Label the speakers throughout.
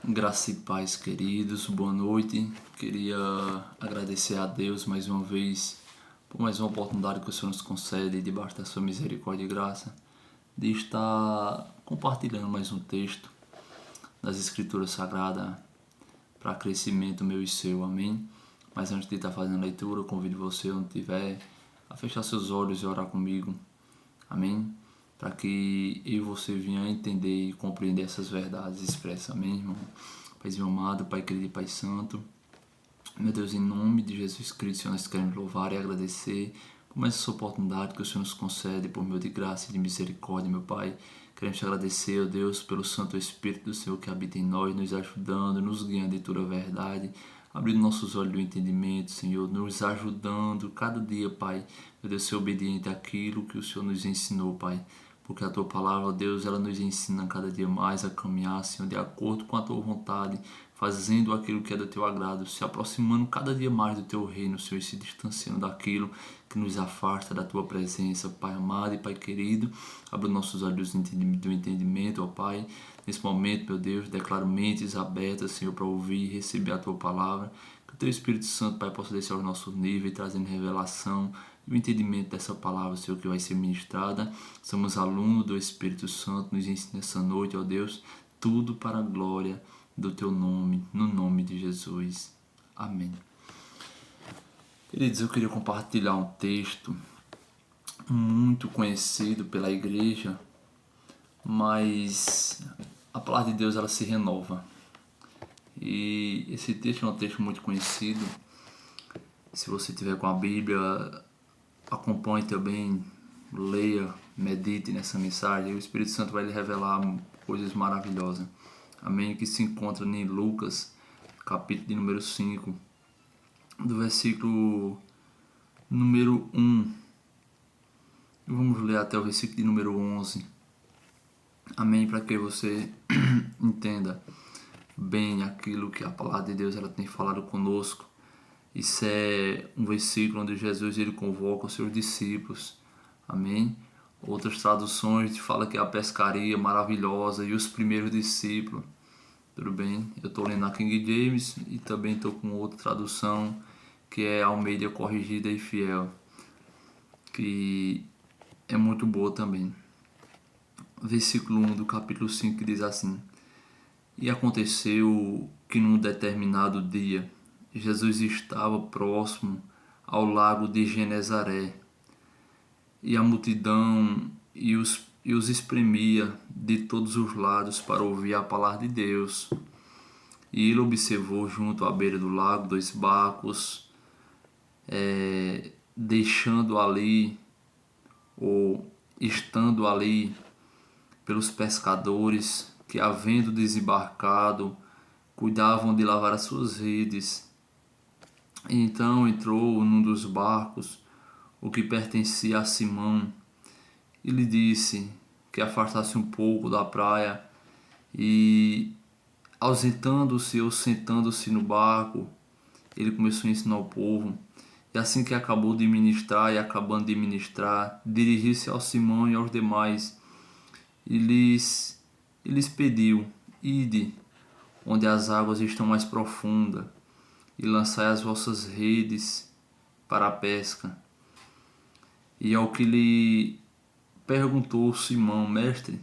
Speaker 1: Graça e paz, queridos, boa noite. Queria agradecer a Deus mais uma vez por mais uma oportunidade que o Senhor nos concede, debaixo da sua misericórdia e graça, de estar compartilhando mais um texto das Escrituras Sagradas para crescimento meu e seu, amém? Mas antes de estar fazendo a leitura, eu convido você, onde estiver, a fechar seus olhos e orar comigo, amém? Para que eu e você venha entender e compreender essas verdades expressas, amém, irmão? Paizinho amado, Pai querido e Pai santo, meu Deus, em nome de Jesus Cristo, Senhor, nós queremos louvar e agradecer por mais essa oportunidade que o Senhor nos concede, por meio de graça e de misericórdia, meu Pai. Queremos te agradecer, ó Deus, pelo Santo Espírito do Senhor que habita em nós, nos ajudando, nos guiando em toda a verdade, abrindo nossos olhos do entendimento, Senhor, nos ajudando cada dia, Pai, meu Deus, ser obediente àquilo que o Senhor nos ensinou, Pai. Porque a Tua palavra, ó Deus, ela nos ensina cada dia mais a caminhar, Senhor, de acordo com a Tua vontade, fazendo aquilo que é do Teu agrado, se aproximando cada dia mais do Teu reino, Senhor, e se distanciando daquilo que nos afasta da Tua presença, Pai amado e Pai querido. Abre nossos olhos do entendimento, ó Pai. Nesse momento, meu Deus, declaro mentes abertas, Senhor, para ouvir e receber a Tua palavra. Que o Teu Espírito Santo, Pai, possa descer aos nossos níveis, trazendo revelação e o entendimento dessa palavra, Senhor, que vai ser ministrada. Somos alunos do Espírito Santo, nos ensina essa noite, ó Deus, tudo para a glória do Teu nome, no nome de Jesus. Amém. Queridos, eu queria compartilhar um texto muito conhecido pela igreja, mas a palavra de Deus ela se renova. E esse texto é um texto muito conhecido. Se você tiver com a Bíblia, acompanhe também, leia, medite nessa mensagem. E o Espírito Santo vai lhe revelar coisas maravilhosas. Amém? Que se encontra em Lucas, capítulo de número 5, do versículo número 1. Vamos ler até o versículo de número 11. Amém? Para que você entenda bem aquilo que a palavra de Deus ela tem falado conosco. Isso é um versículo onde Jesus ele convoca os seus discípulos. Amém? Outras traduções falam que é a pescaria maravilhosa e os primeiros discípulos. Tudo bem? Eu estou lendo a King James e também estou com outra tradução que é Almeida Corrigida e Fiel, que é muito boa também. Versículo 1 do capítulo 5 que diz assim: E aconteceu que num determinado dia Jesus estava próximo ao lago de Genezaré, e a multidão os espremia de todos os lados para ouvir a palavra de Deus. E ele observou junto à beira do lago 2 barcos, deixando ali, ou estando ali, pelos pescadores que, havendo desembarcado, cuidavam de lavar as suas redes. E então entrou num dos barcos, o que pertencia a Simão, e lhe disse que afastasse um pouco da praia, e ausentando-se ou sentando-se no barco, ele começou a ensinar o povo. E assim que acabou de ministrar e acabando de ministrar, dirigiu-se ao Simão e aos demais e lhes pediu: Ide onde as águas estão mais profundas e lançai as vossas redes para a pesca. E ao que lhe perguntou Simão: Mestre,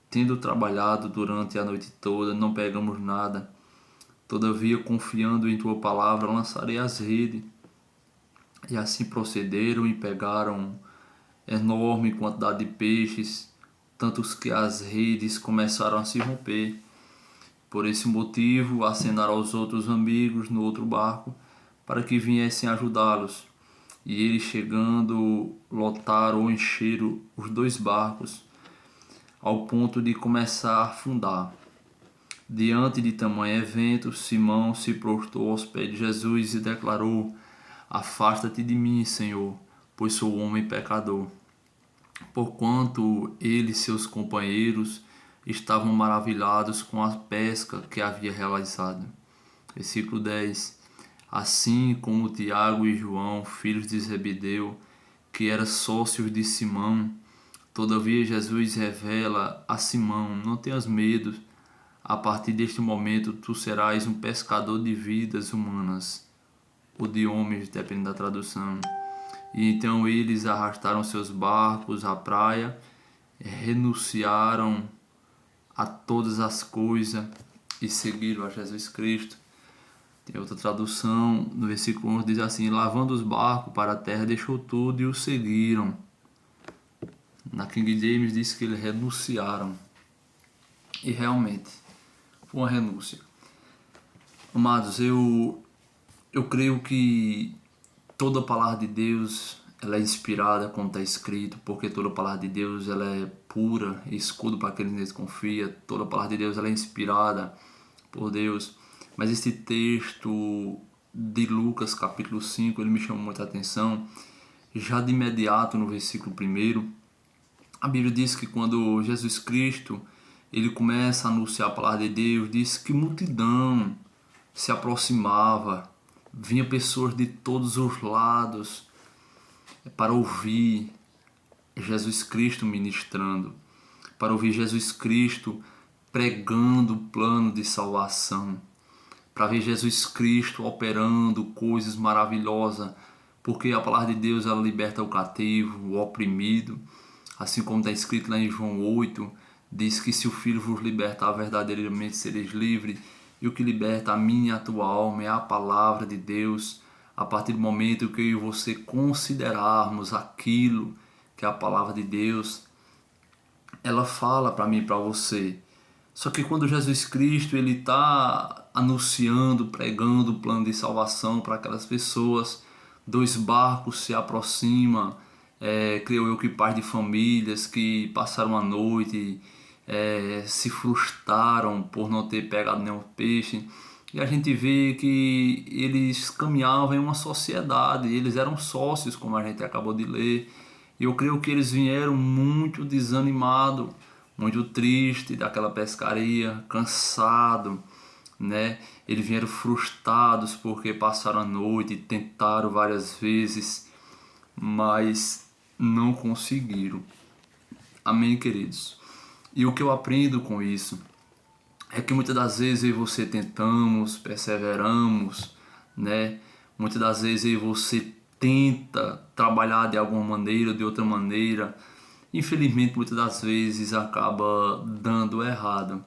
Speaker 1: tendo trabalhado durante a noite toda, não pegamos nada. Todavia, confiando em tua palavra, lançarei as redes. E assim procederam e pegaram enorme quantidade de peixes, tantos que as redes começaram a se romper. Por esse motivo, acenaram aos outros amigos no outro barco para que viessem ajudá-los. E eles, chegando, lotaram ou encheram os 2 barcos, ao ponto de começar a afundar. Diante de tamanho evento, Simão se prostrou aos pés de Jesus e declarou: Afasta-te de mim, Senhor, pois sou homem pecador. Porquanto ele e seus companheiros estavam maravilhados com a pesca que havia realizado. Versículo 10. Assim como Tiago e João, filhos de Zebedeu, que eram sócios de Simão, todavia Jesus revela a Simão: Não tenhas medo, a partir deste momento tu serás um pescador de vidas humanas, ou de homens, dependendo da tradução. E então eles arrastaram seus barcos à praia, renunciaram a todas as coisas e seguiram a Jesus Cristo. Tem outra tradução, no versículo 11 diz assim: lavando os barcos para a terra, deixou tudo e o seguiram. Na King James diz que eles renunciaram. E realmente, foi uma renúncia. Amados, eu creio que toda palavra de Deus ela é inspirada, como está escrito, porque toda palavra de Deus ela é pura, escudo para aqueles que neles confia. Toda palavra de Deus ela é inspirada por Deus. Mas este texto de Lucas capítulo 5, ele me chamou muita atenção. Já de imediato no versículo 1, a Bíblia diz que quando Jesus Cristo ele começa a anunciar a palavra de Deus, diz que multidão se aproximava, vinha pessoas de todos os lados para ouvir Jesus Cristo ministrando, para ouvir Jesus Cristo pregando o plano de salvação, para ver Jesus Cristo operando coisas maravilhosas, porque a palavra de Deus ela liberta o cativo, o oprimido, assim como está escrito lá em João 8, diz que se o Filho vos libertar, verdadeiramente sereis livres, e o que liberta a minha e a tua alma é a palavra de Deus. A partir do momento que eu e você considerarmos aquilo que é a palavra de Deus, ela fala para mim e para você. Só que quando Jesus Cristo ele está anunciando, pregando o plano de salvação para aquelas pessoas, dois barcos se aproximam, creio eu que pais de famílias que passaram a noite, se frustraram por não ter pegado nenhum peixe. E a gente vê que eles caminhavam em uma sociedade, eles eram sócios, como a gente acabou de ler. E eu creio que eles vieram muito desanimados, muito tristes daquela pescaria, cansados, né? Eles vieram frustrados porque passaram a noite, tentaram várias vezes, mas não conseguiram. Amém, queridos? E o que eu aprendo com isso é que muitas das vezes eu e você tentamos, perseveramos, né? Muitas das vezes eu e você tenta trabalhar de alguma maneira ou de outra maneira. Infelizmente, muitas das vezes acaba dando errado.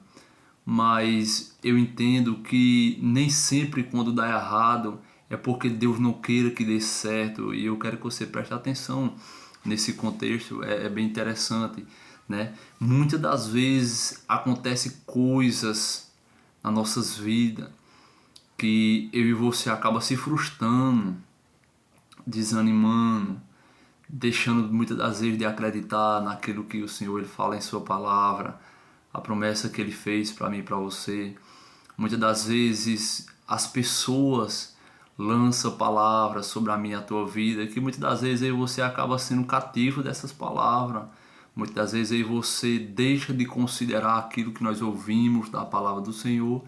Speaker 1: Mas eu entendo que nem sempre quando dá errado é porque Deus não queira que dê certo. E eu quero que você preste atenção nesse contexto, é bem interessante, né? Muitas das vezes acontecem coisas nas nossas vidas que eu e você acaba se frustrando, desanimando, deixando muitas das vezes de acreditar naquilo que o Senhor ele fala em sua palavra, a promessa que ele fez para mim e para você. Muitas das vezes as pessoas lançam palavras sobre a minha e a tua vida, que muitas das vezes você acaba sendo cativo dessas palavras. Muitas das vezes você deixa de considerar aquilo que nós ouvimos da palavra do Senhor,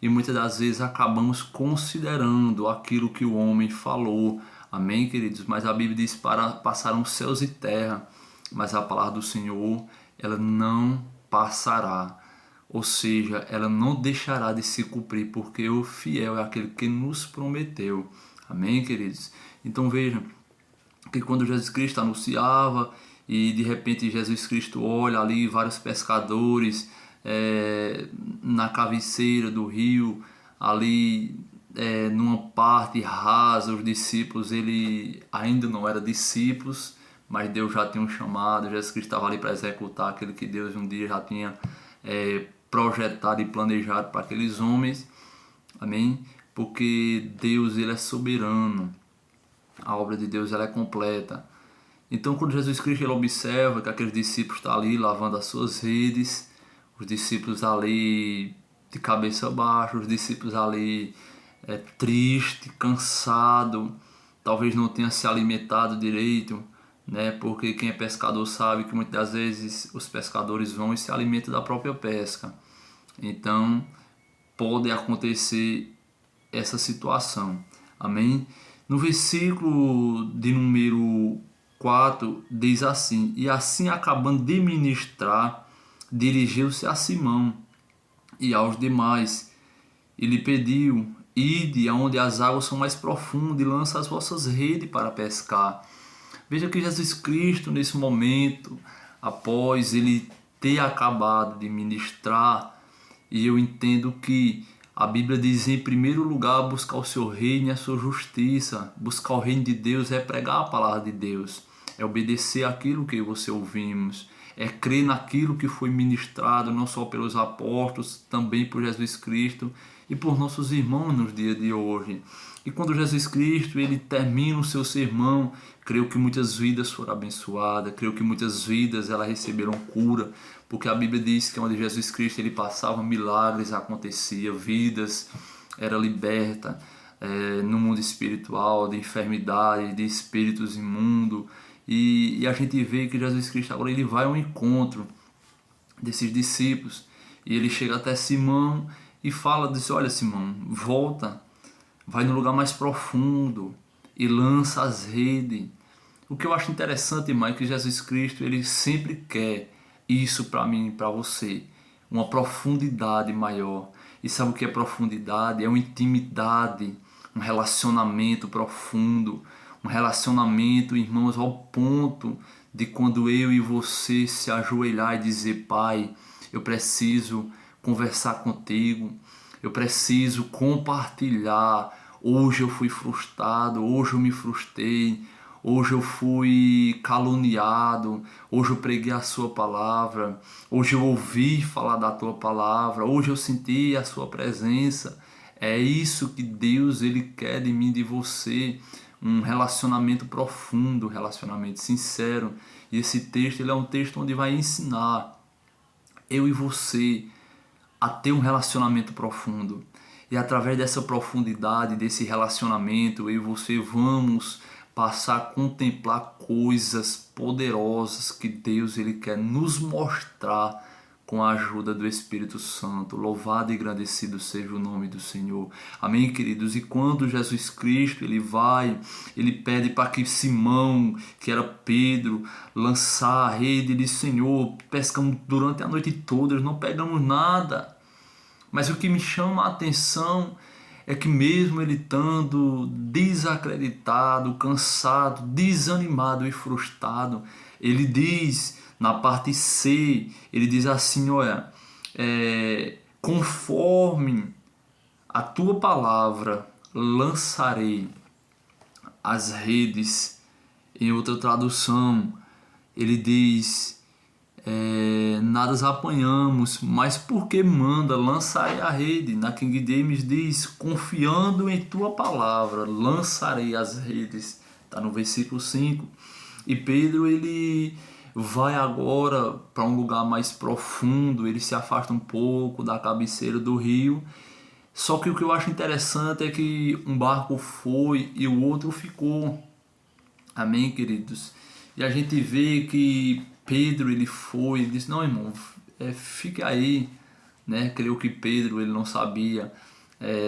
Speaker 1: e muitas das vezes acabamos considerando aquilo que o homem falou. Amém, queridos? Mas a Bíblia diz: para passarão céus e terra, mas a palavra do Senhor ela não passará. Ou seja, ela não deixará de se cumprir, porque o fiel é aquele que nos prometeu. Amém, queridos? Então vejam que quando Jesus Cristo anunciava e de repente Jesus Cristo olha ali vários pescadores na cabeceira do rio, ali numa parte rasa, os discípulos, ele ainda não era discípulos, mas Deus já tinha um chamado. Jesus Cristo estava ali para executar aquilo que Deus um dia já tinha projetado e planejado para aqueles homens. Amém? Porque Deus ele é soberano, a obra de Deus ela é completa. Então quando Jesus Cristo ele observa que aqueles discípulos estão ali lavando as suas redes, os discípulos ali de cabeça baixa, os discípulos ali triste, cansado, talvez não tenha se alimentado direito, né? Porque quem é pescador sabe que muitas das vezes os pescadores vão e se alimentam da própria pesca. Então pode acontecer essa situação. Amém? No versículo de número 4 diz assim: e assim acabando de ministrar, dirigiu-se a Simão E aos demais ele pediu: ide aonde as águas são mais profundas e lança as vossas redes para pescar. Veja que Jesus Cristo, nesse momento, após ele ter acabado de ministrar, e eu entendo que a Bíblia diz, em primeiro lugar, buscar o seu reino e a sua justiça. Buscar o reino de Deus é pregar a palavra de Deus, é obedecer aquilo que você ouvimos, é crer naquilo que foi ministrado, não só pelos apóstolos, também por Jesus Cristo e por nossos irmãos nos dias de hoje. E quando Jesus Cristo ele termina o seu sermão, creio que muitas vidas foram abençoadas, creio que muitas vidas elas receberam cura, porque a Bíblia diz que onde Jesus Cristo ele passava, milagres aconteciam, vidas eram libertas no mundo espiritual, de enfermidade, de espíritos imundos. E a gente vê que Jesus Cristo agora ele vai ao encontro desses discípulos e ele chega até Simão e fala, diz: olha, Simão, volta, vai no lugar mais profundo e lança as redes. O que eu acho interessante, irmão, é que Jesus Cristo ele sempre quer isso para mim e para você, uma profundidade maior. E sabe o que é profundidade? É uma intimidade, um relacionamento profundo, um relacionamento, irmãos, ao ponto de quando eu e você se ajoelhar e dizer: Pai, eu preciso conversar contigo, eu preciso compartilhar. Hoje eu fui frustrado, hoje eu me frustrei, hoje eu fui caluniado, hoje eu preguei a sua palavra, hoje eu ouvi falar da tua palavra, hoje eu senti a sua presença. É isso que Deus ele quer de mim e de você, um relacionamento profundo, um relacionamento sincero. E esse texto ele é um texto onde vai ensinar eu e você a ter um relacionamento profundo. E através dessa profundidade, desse relacionamento, eu e você vamos passar a contemplar coisas poderosas que Deus ele quer nos mostrar com a ajuda do Espírito Santo. Louvado e agradecido seja o nome do Senhor. Amém, queridos? E quando Jesus Cristo ele pede para que Simão, que era Pedro, lançar a rede, ele diz: Senhor, pescamos durante a noite toda, não pegamos nada. Mas o que me chama a atenção é que mesmo ele estando desacreditado, cansado, desanimado e frustrado, ele diz na parte C, ele diz assim: olha, conforme a tua palavra lançarei as redes. Em outra tradução, ele diz: nada apanhamos, mas porque manda, lançarei a rede. Na King James diz: confiando em tua palavra, lançarei as redes. Está no versículo 5. E Pedro ele vai agora para um lugar mais profundo, ele se afasta um pouco da cabeceira do rio. Só que o que eu acho interessante é que um barco foi e o outro ficou. Amém, queridos? E a gente vê que Pedro ele foi e disse: não, irmão, fique aí, né? Creio que Pedro ele não sabia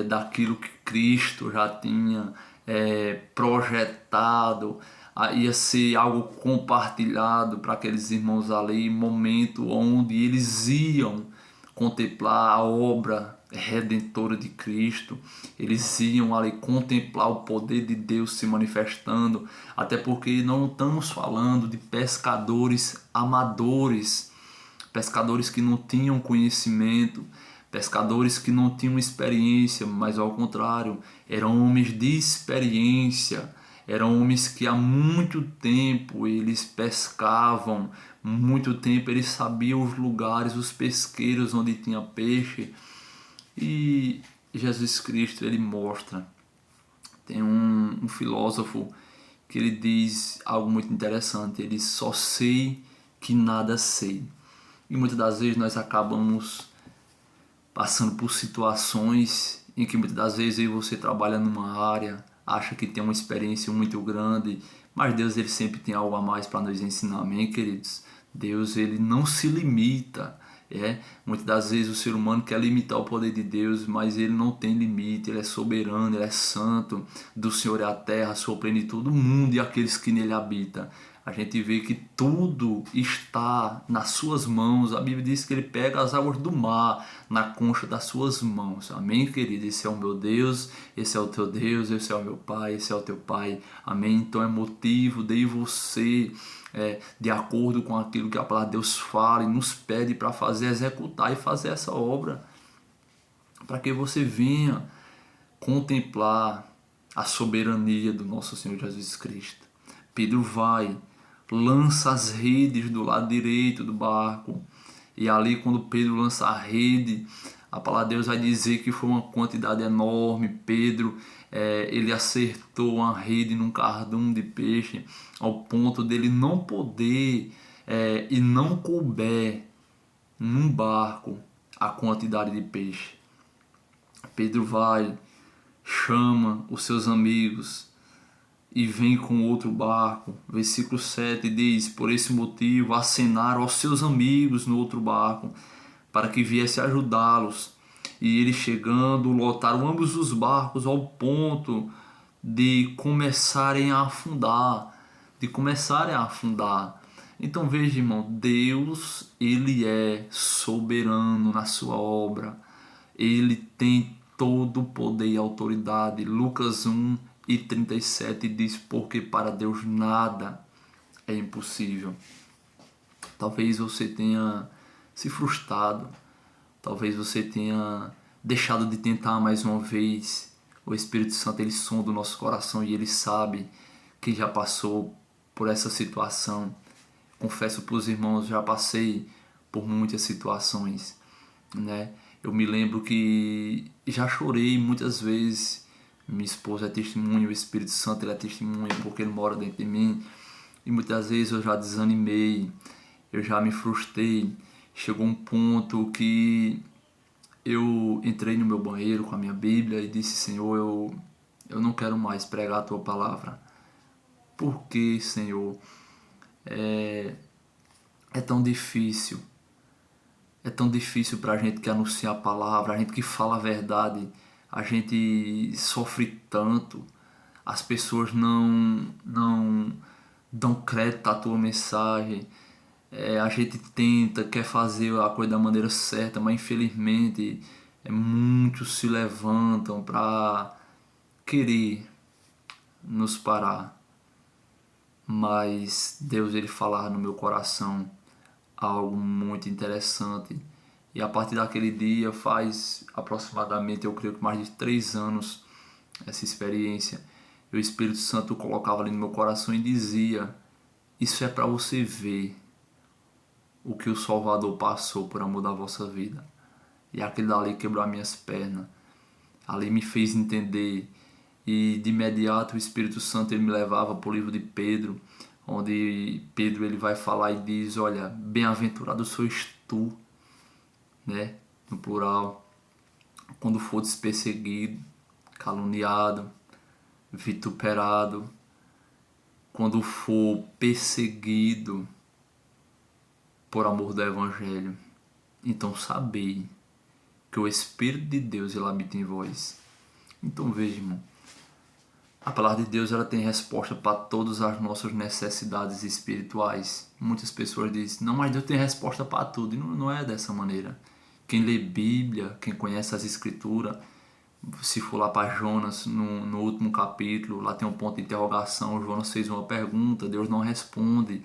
Speaker 1: daquilo que Cristo já tinha projetado, ia ser algo compartilhado para aqueles irmãos ali, momento onde eles iam contemplar a obra redentora de Cristo, eles iam ali contemplar o poder de Deus se manifestando, até porque não estamos falando de pescadores amadores, pescadores que não tinham conhecimento, pescadores que não tinham experiência, mas ao contrário, eram homens de experiência, eram homens que há muito tempo eles pescavam, muito tempo eles sabiam os lugares, os pesqueiros onde tinha peixe. E Jesus Cristo ele mostra, tem um filósofo que ele diz algo muito interessante, ele diz: só sei que nada sei. E muitas das vezes nós acabamos passando por situações em que muitas das vezes eu e você trabalha numa área, acha que tem uma experiência muito grande, mas Deus ele sempre tem algo a mais para nos ensinar, amém, queridos? Deus ele não se limita. Muitas das vezes o ser humano quer limitar o poder de Deus, mas ele não tem limite, ele é soberano, ele é santo. Do Senhor é a terra, a sua plenitude, o mundo e aqueles que nele habitam. A gente vê que tudo está nas suas mãos. A Bíblia diz que ele pega as águas do mar na concha das suas mãos. Amém, querido? Esse é o meu Deus, esse é o teu Deus, esse é o meu Pai, esse é o teu Pai. Amém? Então é motivo de você, de acordo com aquilo que a palavra de Deus fala e nos pede para fazer, executar e fazer essa obra. Para que você venha contemplar a soberania do nosso Senhor Jesus Cristo. Pedro vai, lança as redes do lado direito do barco, e ali quando Pedro lança a rede, a palavra de Deus vai dizer que foi uma quantidade enorme. Pedro, ele acertou uma rede num cardume de peixe, ao ponto dele não poder e não couber num barco a quantidade de peixe. Pedro vai, chama os seus amigos e vem com outro barco. Versículo 7 diz: por esse motivo acenaram aos seus amigos no outro barco, para que viesse ajudá-los. E eles chegando, lotaram ambos os barcos ao ponto de começarem a afundar. Então veja, irmão, Deus, ele é soberano na sua obra. Ele tem todo o poder e autoridade. Lucas 1:37 diz: porque para Deus nada é impossível. Talvez você tenha se frustrado, talvez você tenha deixado de tentar mais uma vez. O Espírito Santo, ele sonda o nosso coração e ele sabe que já passou por essa situação. Confesso para os irmãos, já passei por muitas situações, né? Eu me lembro que já chorei muitas vezes. Minha esposa é testemunha, o Espírito Santo, ele é testemunha, porque ele mora dentro de mim. E muitas vezes eu já desanimei, eu já me frustrei. Chegou um ponto que eu entrei no meu banheiro com a minha Bíblia e disse: Senhor, eu não quero mais pregar a tua palavra. Por que, Senhor? É tão difícil. É tão difícil para a gente que anuncia a palavra, a gente que fala a verdade, a gente sofre tanto. As pessoas não dão crédito à tua mensagem. A gente tenta, quer fazer a coisa da maneira certa, mas infelizmente muitos se levantam para querer nos parar. Mas Deus, ele falava no meu coração algo muito interessante, e a partir daquele dia, faz aproximadamente, eu creio que mais de 3 anos, essa experiência, o Espírito Santo colocava ali no meu coração e dizia: isso é para você ver o que o Salvador passou por amor da vossa vida. E aquele dali quebrou as minhas pernas, ali me fez entender. E de imediato o Espírito Santo, ele me levava para o livro de Pedro, onde Pedro, ele vai falar e diz: olha, bem-aventurado sois tu, né, no plural, quando fodes perseguido, caluniado, vituperado, quando for perseguido por amor do Evangelho. Então sabei que o Espírito de Deus, ele habita em vós. Então veja, irmão, a palavra de Deus, ela tem resposta para todas as nossas necessidades espirituais. Muitas pessoas dizem: não, mas Deus tem resposta para tudo. E não é dessa maneira. Quem lê Bíblia, quem conhece as Escrituras, se for lá para Jonas, no último capítulo, lá tem um ponto de interrogação. Jonas fez uma pergunta, Deus não responde.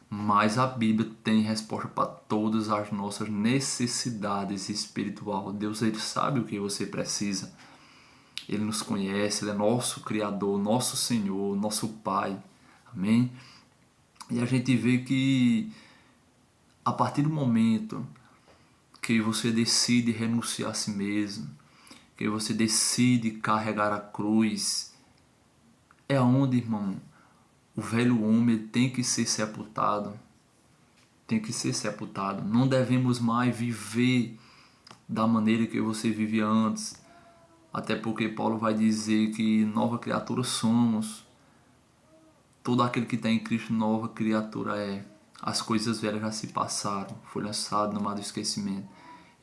Speaker 1: Mas a Bíblia tem resposta para todas as nossas necessidades espirituais. Deus, ele sabe o que você precisa. Ele nos conhece, ele é nosso Criador, nosso Senhor, nosso Pai. Amém? E a gente vê que a partir do momento que você decide renunciar a si mesmo, que você decide carregar a cruz, é onde, irmão, o velho homem tem que ser sepultado. Tem que ser sepultado. Não devemos mais viver da maneira que você vivia antes. Até porque Paulo vai dizer que nova criatura somos. Todo aquele que está em Cristo, nova criatura é. As coisas velhas já se passaram, foi lançado no mar do esquecimento.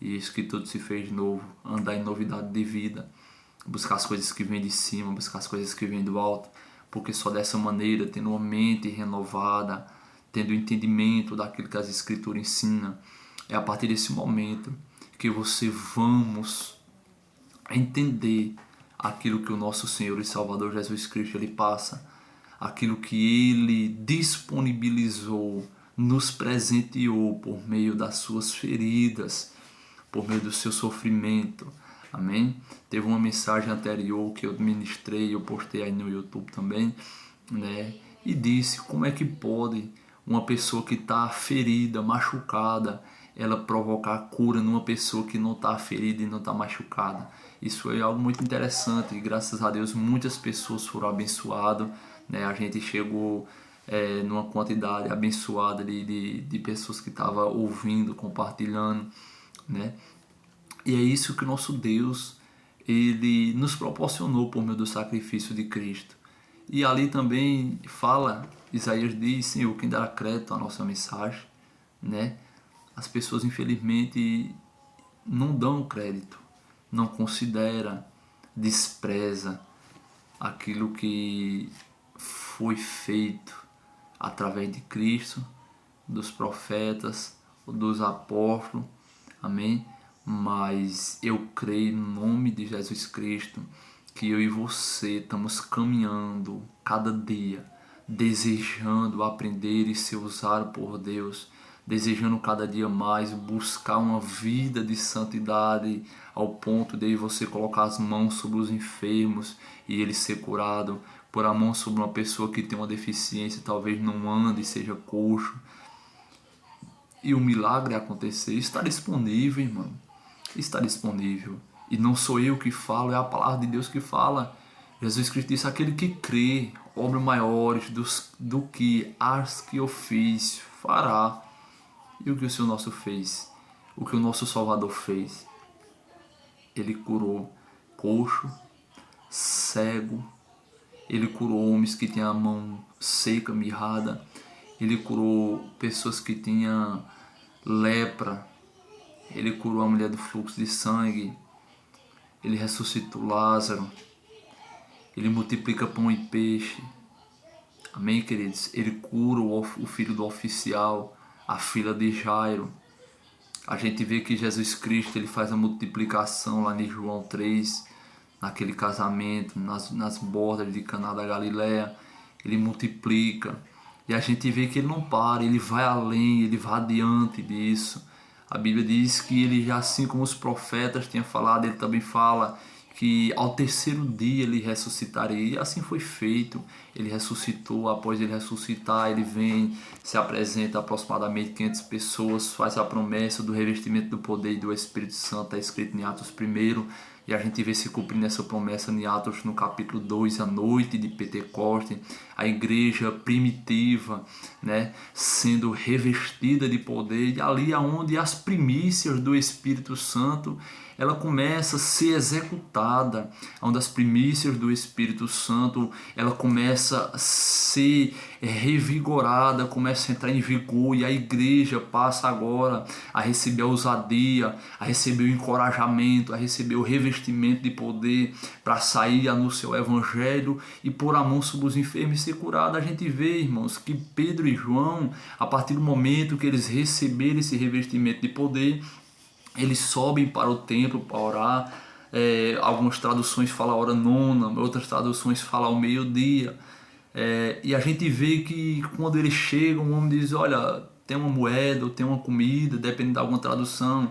Speaker 1: E isso que tudo se fez novo. Andar em novidade de vida. Buscar as coisas que vêm de cima, buscar as coisas que vêm do alto. porque só dessa maneira, tendo uma mente renovada, tendo entendimento daquilo que as Escrituras ensinam, é a partir desse momento que você vamos entender aquilo que o nosso Senhor e Salvador Jesus Cristo ele passa, aquilo que ele disponibilizou, nos presenteou por meio das suas feridas, por meio do seu sofrimento. Amém? Teve uma mensagem anterior que eu ministrei, eu postei aí no YouTube também, né? E disse como é que pode uma pessoa que está ferida, machucada, ela provocar cura numa pessoa que não está ferida e não está machucada. Isso é algo muito interessante e graças a Deus muitas pessoas foram abençoadas, né? A gente chegou numa quantidade abençoada de pessoas que estavam ouvindo, compartilhando, né? E é isso que o nosso Deus ele nos proporcionou por meio do sacrifício de Cristo. E ali também fala, Isaías diz, Senhor, quem dará crédito à nossa mensagem, né? As pessoas infelizmente não dão crédito, não considera, despreza aquilo que foi feito através de Cristo, dos profetas, dos apóstolos, amém? Mas eu creio no nome de Jesus Cristo que eu e você estamos caminhando cada dia, desejando aprender e ser usado por Deus, desejando cada dia mais buscar uma vida de santidade ao ponto de você colocar as mãos sobre os enfermos e ele ser curado, pôr a mão sobre uma pessoa que tem uma deficiência, talvez não ande e seja coxo, e o milagre acontecer. Está disponível, irmão, está disponível. E não sou eu que falo, é a palavra de Deus que fala. Jesus Cristo disse, aquele que crê, obras maiores do que as que eu fiz, fará. E o que o Senhor nosso fez? O que o nosso Salvador fez? Ele curou coxo, cego, ele curou homens que tinham a mão seca, mirrada, ele curou pessoas que tinham lepra, ele curou a mulher do fluxo de sangue, ele ressuscitou Lázaro, ele multiplica pão e peixe. Amém, queridos? Ele cura o filho do oficial, a filha de Jairo. A gente vê que Jesus Cristo ele faz a multiplicação lá em João 3, naquele casamento, nas bordas de Caná da Galileia. Ele multiplica. E a gente vê que ele não para, ele vai além, ele vai adiante disso. A Bíblia diz que ele, assim como os profetas tinham falado, ele também fala que ao terceiro dia ele ressuscitaria. E assim foi feito. Ele ressuscitou, após ele ressuscitar, ele vem, se apresenta a aproximadamente 500 pessoas, faz a promessa do revestimento do poder e do Espírito Santo, está escrito em Atos 1. E a gente vê se cumprindo essa promessa em Atos no capítulo 2, a noite de Pentecoste, a igreja primitiva, né, sendo revestida de poder, e ali aonde as primícias do Espírito Santo, ela começa a ser executada, onde as primícias do Espírito Santo, ela começa a ser revigorada, começa a entrar em vigor, e a igreja passa agora a receber a ousadia, a receber o encorajamento, a receber o revestimento de poder para sair no seu evangelho e pôr a mão sobre os enfermos e ser curado. A gente vê, irmãos, que Pedro e João, a partir do momento que eles receberam esse revestimento de poder, eles sobem para o templo para orar. Algumas traduções falam a hora nona, outras traduções falam ao meio-dia. E a gente vê que quando eles chegam, o homem diz, olha, tem uma moeda ou tem uma comida, dependendo de alguma tradução.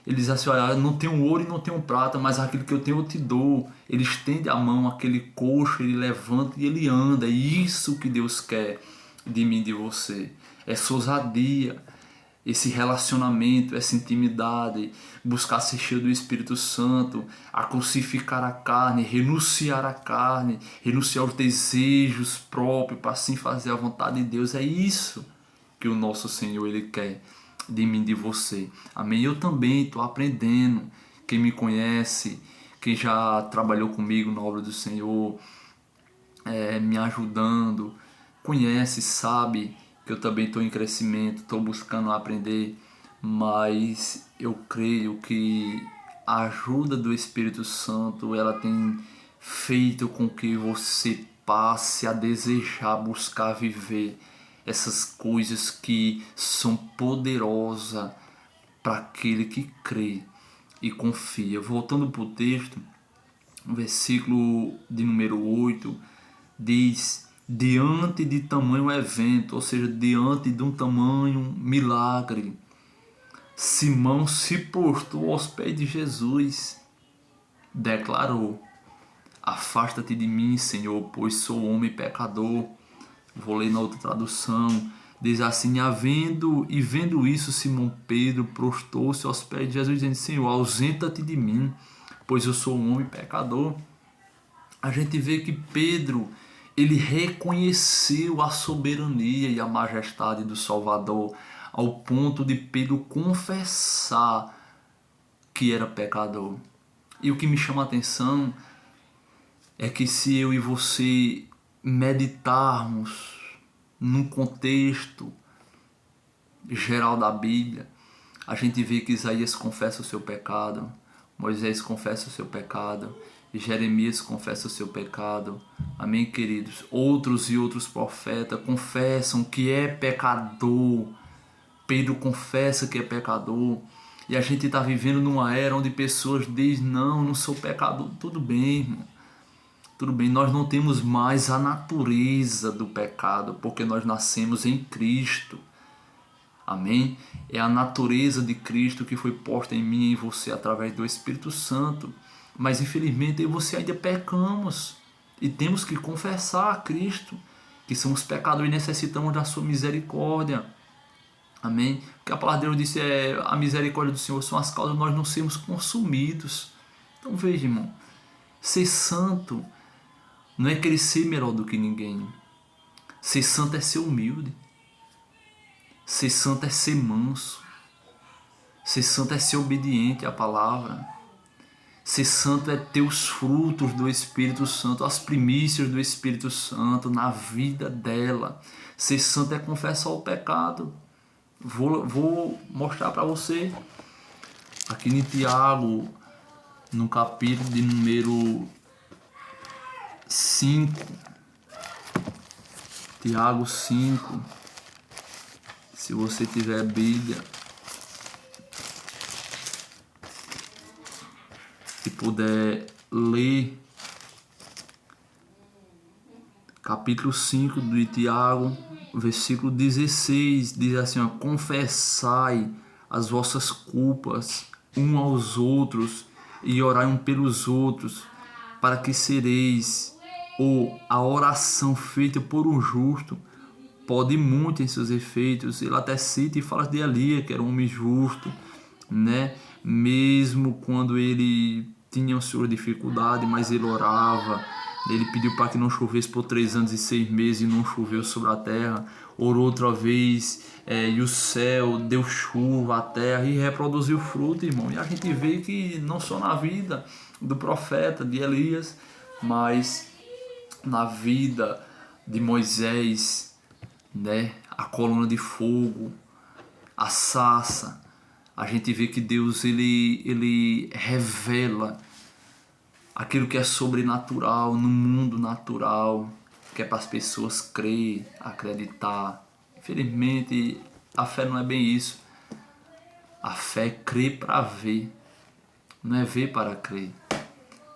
Speaker 1: Ele diz assim, olha, não tenho ouro e não tenho prata, mas aquilo que eu tenho eu te dou. Ele estende a mão, aquele coxo, ele levanta e ele anda. É isso que Deus quer de mim e de você. Essa ousadia, esse relacionamento, essa intimidade, buscar ser cheio do Espírito Santo, a crucificar a carne, renunciar à carne, renunciar aos desejos próprios para assim fazer a vontade de Deus. É isso que o nosso Senhor ele quer de mim e de você. Amém? Eu também estou aprendendo. Quem me conhece, quem já trabalhou comigo na obra do Senhor, me ajudando, conhece, sabe que eu também estou em crescimento, estou buscando aprender, mas eu creio que a ajuda do Espírito Santo ela tem feito com que você passe a desejar, buscar viver essas coisas que são poderosas para aquele que crê e confia. Voltando para o texto, o versículo de número 8 diz: diante de tamanho evento, ou seja, diante de um tamanho milagre, Simão se prostrou aos pés de Jesus, declarou: afasta-te de mim, Senhor, pois sou homem pecador. Vou ler na outra tradução. Diz assim: vendo isso, Simão Pedro prostrou-se aos pés de Jesus, dizendo: Senhor, ausenta-te de mim, pois eu sou um homem pecador. A gente vê que Pedro, ele reconheceu a soberania e a majestade do Salvador, ao ponto de Pedro confessar que era pecador. E o que me chama a atenção é que se eu e você meditarmos num contexto geral da Bíblia, a gente vê que Isaías confessa o seu pecado, Moisés confessa o seu pecado, Jeremias confessa o seu pecado. Amém, queridos? Outros e outros profetas confessam que é pecador. Pedro confessa que é pecador. E a gente está vivendo numa era onde pessoas dizem: não sou pecador. Tudo bem, irmão. Tudo bem, nós não temos mais a natureza do pecado, porque nós nascemos em Cristo. Amém? É a natureza de Cristo que foi posta em mim e em você através do Espírito Santo. Mas infelizmente eu e você ainda pecamos. E temos que confessar a Cristo que somos pecadores e necessitamos da sua misericórdia. Amém? Porque a palavra de Deus disse: a misericórdia do Senhor são as causas de nós não sermos consumidos. Então veja, irmão, ser santo não é querer ser melhor do que ninguém. Ser santo é ser humilde. Ser santo é ser manso. Ser santo é ser obediente à palavra. Ser santo é ter os frutos do Espírito Santo, as primícias do Espírito Santo na vida dela. Ser santo é confessar o pecado. Vou mostrar para você aqui em Tiago, no capítulo de número 5. Tiago 5. Se você tiver Bíblia e puder ler, capítulo 5 de Tiago, versículo 16, diz assim: ó, confessai as vossas culpas uns aos outros e orai um pelos outros, para que sereis, ou a oração feita por um justo pode muito em seus efeitos. Ele até cita e fala de Elias, que era um homem justo, né? Mesmo quando ele tinha sua dificuldade, mas ele orava. Ele pediu para que não chovesse por 3 anos e 6 meses e não choveu sobre a terra. Orou outra vez e o céu deu chuva à terra e reproduziu fruto, irmão. E a gente vê que não só na vida do profeta, de Elias, mas na vida de Moisés, né? A coluna de fogo, a sarça. A gente vê que Deus ele revela aquilo que é sobrenatural no mundo natural, que é para as pessoas crer, acreditar. Infelizmente, a fé não é bem isso. A fé é crer para ver, não é ver para crer.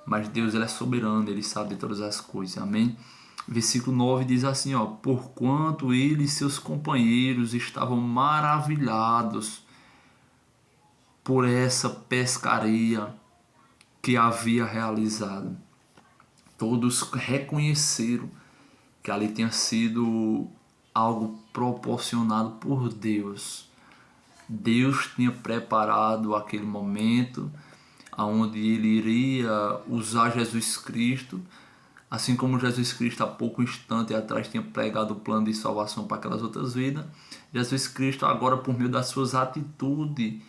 Speaker 1: Mas Deus, ele é soberano, ele sabe de todas as coisas. Amém? Versículo 9 diz assim, ó: porquanto ele e seus companheiros estavam maravilhados por essa pescaria que havia realizado. Todos reconheceram que ali tinha sido algo proporcionado por Deus. Deus tinha preparado aquele momento onde ele iria usar Jesus Cristo, assim como Jesus Cristo há pouco instante atrás tinha pregado o plano de salvação para aquelas outras vidas. Jesus Cristo agora, por meio das suas atitudes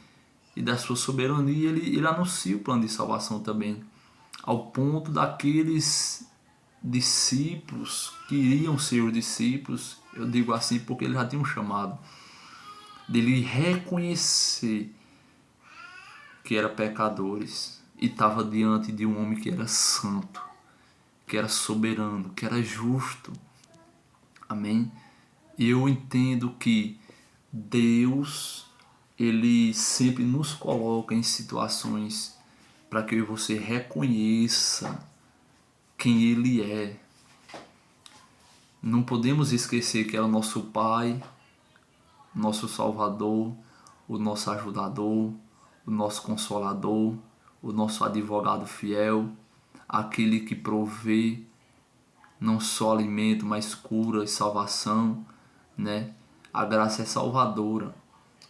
Speaker 1: e da sua soberania, ele anuncia o plano de salvação também, ao ponto daqueles discípulos que iriam ser os discípulos, eu digo assim porque eles já tinham chamado, dele reconhecer que eram pecadores e estava diante de um homem que era santo, que era soberano, que era justo. Amém? E eu entendo que Deus, Ele sempre nos coloca em situações para que eu e você reconheça quem Ele é. Não podemos esquecer que é o nosso Pai, nosso Salvador, o nosso ajudador, o nosso Consolador, o nosso advogado fiel, aquele que provê não só alimento, mas cura e salvação, né? A graça é salvadora,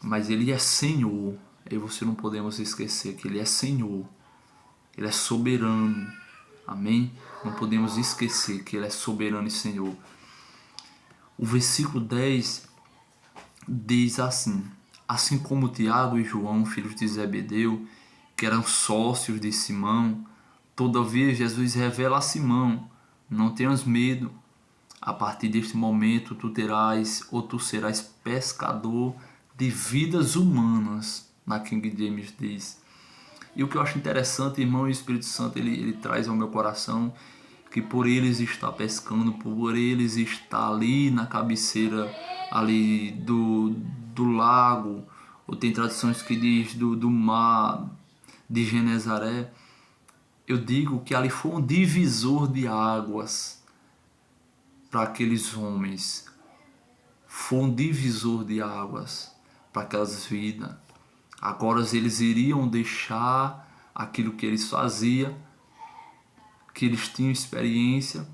Speaker 1: mas Ele é Senhor. E você não podemos esquecer que Ele é Senhor, Ele é soberano, amém? Não podemos esquecer que Ele é soberano e Senhor. O versículo 10 diz assim: assim como Tiago e João, filhos de Zebedeu, que eram sócios de Simão, todavia Jesus revela a Simão: não tenhas medo, a partir deste momento tu serás pescador de vidas humanas, na King James diz. E o que eu acho interessante, irmão, o Espírito Santo ele traz ao meu coração que por eles está pescando, por eles está ali na cabeceira ali do lago, ou tem tradições que diz do mar de Genezaré. Eu digo que ali foi um divisor de águas para aqueles homens, foi um divisor de águas para aquelas vidas. Agora eles iriam deixar aquilo que eles faziam, que eles tinham experiência,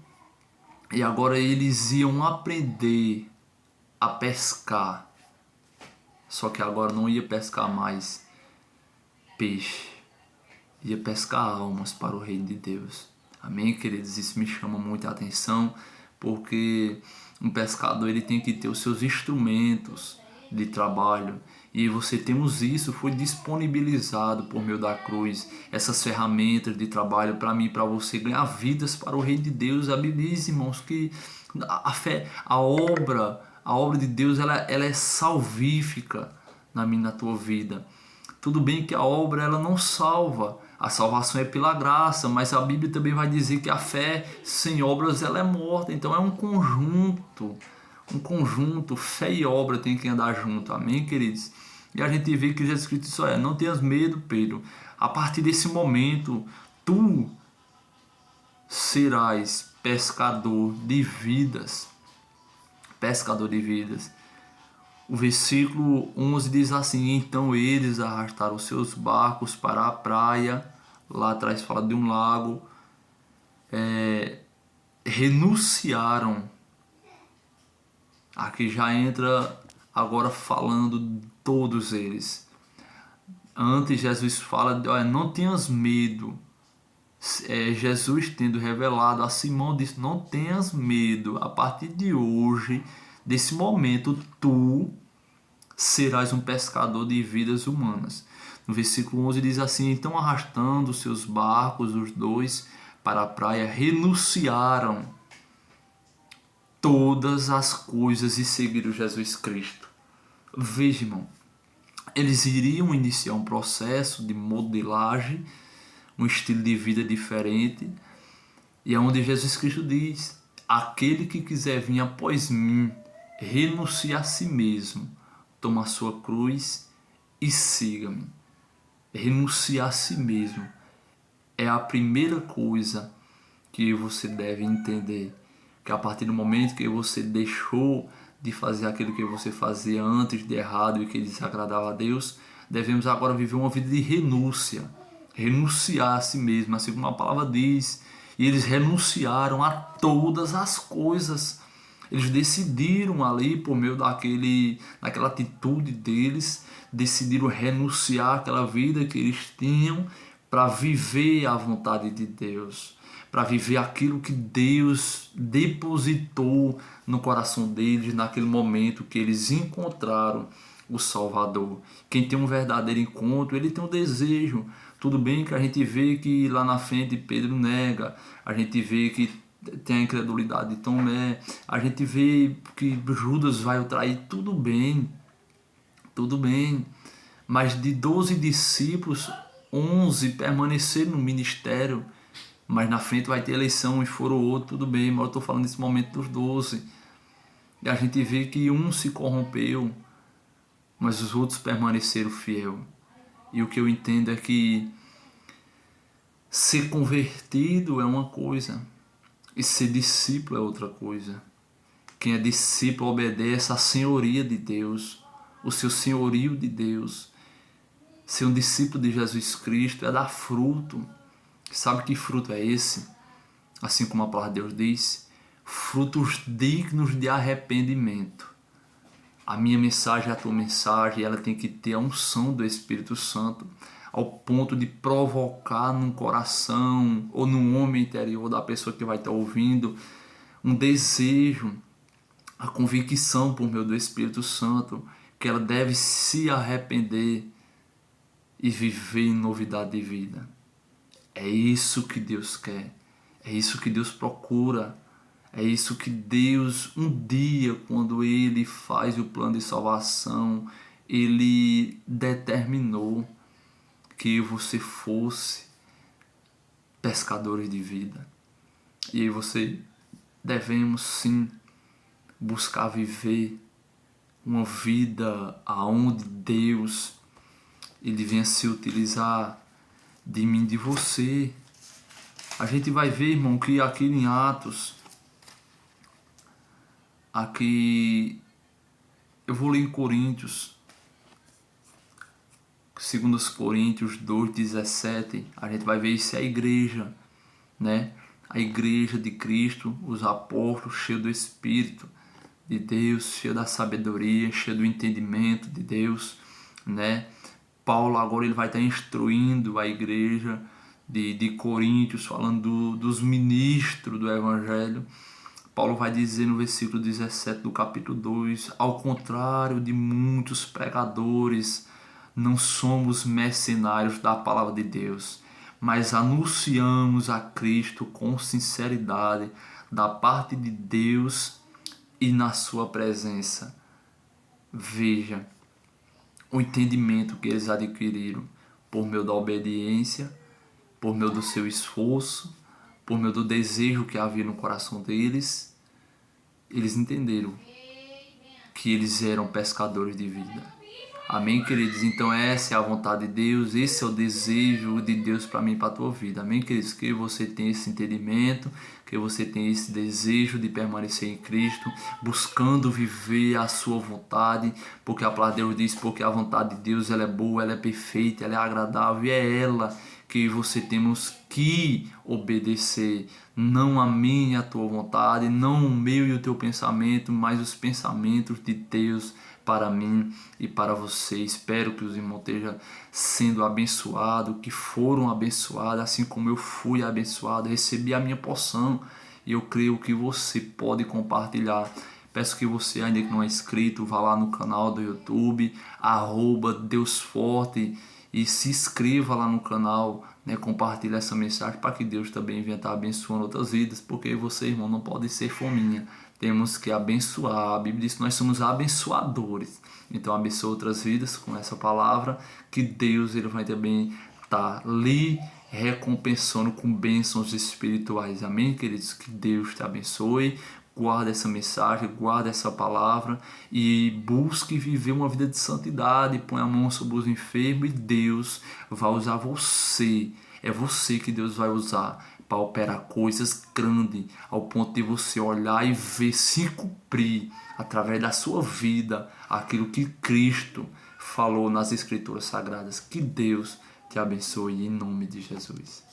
Speaker 1: e agora eles iam aprender a pescar. Só que agora não ia pescar mais peixe, ia pescar almas para o reino de Deus. Amém, queridos? Isso me chama muita atenção, porque um pescador ele tem que ter os seus instrumentos de trabalho. E você temos isso, foi disponibilizado por meio da cruz, essas ferramentas de trabalho para mim e para você ganhar vidas para o reino de Deus. A Bíblia diz, irmãos, que a fé, a obra de Deus ela é salvífica na minha e na tua vida. Tudo bem que a obra ela não salva, a salvação é pela graça, mas a Bíblia também vai dizer que a fé sem obras ela é morta. Então é um conjunto, fé e obra tem que andar junto, amém, queridos? E a gente vê que Jesus Cristo disse: não tenhas medo, Pedro, a partir desse momento tu serás pescador de vidas. O versículo 11 diz assim: então eles arrastaram seus barcos para a praia, lá atrás fala de um lago, renunciaram. Aqui já entra agora falando todos eles. Antes Jesus fala, não tenhas medo. Jesus tendo revelado a Simão disse: não tenhas medo, a partir de hoje, desse momento, tu serás um pescador de vidas humanas. No versículo 11 diz assim: então arrastando seus barcos, os dois, para a praia, renunciaram todas as coisas e seguiram Jesus Cristo. Veja, irmão, eles iriam iniciar um processo de modelagem, um estilo de vida diferente, e é onde Jesus Cristo diz: aquele que quiser vir após mim, renuncie a si mesmo, toma a sua cruz e siga-me. Renunciar a si mesmo é a primeira coisa que você deve entender, que a partir do momento que você deixou de fazer aquilo que você fazia antes de errado e que desagradava a Deus, devemos agora viver uma vida de renúncia, renunciar a si mesmo, assim como a palavra diz. E eles renunciaram a todas as coisas. Eles decidiram ali, por meio daquela atitude deles, decidiram renunciar àquela vida que eles tinham para viver a vontade de Deus, para viver aquilo que Deus depositou no coração deles naquele momento que eles encontraram o Salvador. Quem tem um verdadeiro encontro, ele tem um desejo. Tudo bem que a gente vê que lá na frente Pedro nega, a gente vê que tem a incredulidade de Tomé, a gente vê que Judas vai o trair, tudo bem, mas de 12 discípulos, 11 permaneceram no ministério mas na frente vai ter eleição e for o outro, tudo bem, mas eu estou falando desse momento dos 12. E a gente vê que um se corrompeu, mas os outros permaneceram fiel. E o que eu entendo é que ser convertido é uma coisa e ser discípulo é outra coisa. Quem é discípulo obedece à senhoria de Deus, o seu senhorio de Deus. Ser um discípulo de Jesus Cristo é dar fruto. Sabe que fruto é esse? Assim como a palavra de Deus diz, frutos dignos de arrependimento. A minha mensagem é a tua mensagem, ela tem que ter a unção do Espírito Santo, ao ponto de provocar num coração ou num homem interior da pessoa que vai estar ouvindo um desejo, a convicção por meio do Espírito Santo, que ela deve se arrepender e viver em novidade de vida. É isso que Deus quer, é isso que Deus procura, é isso que Deus, um dia, quando Ele faz o plano de salvação, Ele determinou que você fosse pescadores de vida. E aí você devemos sim buscar viver uma vida aonde Deus ele venha se utilizar de mim, de você. A gente vai ver, irmão, que aqui em Atos, aqui eu vou ler em Coríntios, segundo os Coríntios 2:17, a gente vai ver isso é a igreja, né? A igreja de Cristo, os apóstolos, cheio do Espírito de Deus, cheio da sabedoria, cheio do entendimento de Deus, né? Paulo agora ele vai estar instruindo a igreja de Coríntios, falando dos ministros do Evangelho. Paulo vai dizer no versículo 17 do capítulo 2, ao contrário de muitos pregadores, não somos mercenários da palavra de Deus, mas anunciamos a Cristo com sinceridade da parte de Deus e na sua presença. Veja o entendimento que eles adquiriram por meio da obediência, por meio do seu esforço, por meio do desejo que havia no coração deles. Eles entenderam que eles eram pescadores de vida. Amém, queridos? Então essa é a vontade de Deus, esse é o desejo de Deus para mim e para a tua vida. Amém, queridos? Que você tenha esse entendimento, que você tenha esse desejo de permanecer em Cristo, buscando viver a sua vontade, porque a palavra de Deus diz, porque a vontade de Deus ela é boa, ela é perfeita, ela é agradável, e é ela que você temos que obedecer. Não a minha e a tua vontade, não o meu e o teu pensamento, mas os pensamentos de Deus para mim e para você. Espero que os irmãos estejam sendo abençoados, que foram abençoados, assim como eu fui abençoado, recebi a minha porção e eu creio que você pode compartilhar. Peço que você, ainda que não é inscrito, vá lá no canal do YouTube, @DeusForte, e se inscreva lá no canal, né? Compartilhe essa mensagem para que Deus também venha estar abençoando outras vidas, porque você, irmão, não pode ser fominha. Temos que abençoar. A Bíblia diz que nós somos abençoadores. Então abençoa outras vidas com essa palavra, que Deus ele vai também estar lhe recompensando com bênçãos espirituais. Amém, queridos? Que Deus te abençoe. Guarda essa mensagem, guarda essa palavra e busque viver uma vida de santidade. Põe a mão sobre os enfermos e Deus vai usar você. É você que Deus vai usar para operar coisas grandes, ao ponto de você olhar e ver se cumprir através da sua vida aquilo que Cristo falou nas Escrituras Sagradas. Que Deus te abençoe em nome de Jesus.